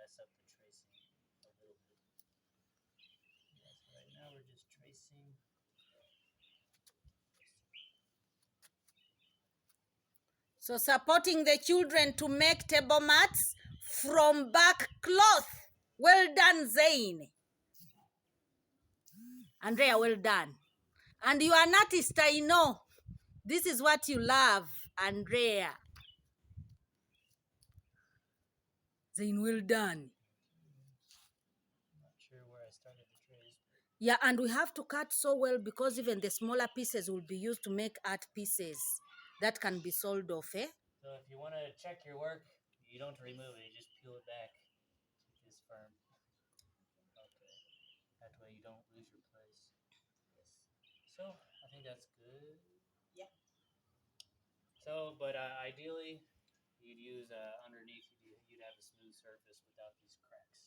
mess up the tracing a little bit. Yeah, so right now we're just tracing. So supporting the children to make table mats from Barkcloth. Well done, Zane. Andrea, well done. And you are an artist, I know. This is what you love, Andrea. Zane, well done. I'm not sure where I started the trace. Yeah, and we have to cut so well because even the smaller pieces will be used to make art pieces that can be sold off, eh? So if you want to check your work, you don't remove it, you just peel it back. Keep this firm. Okay. That way you don't lose your place. Yes. So I think that's good. Yeah. So, but ideally, you'd use underneath. You'd have a smooth surface without these cracks.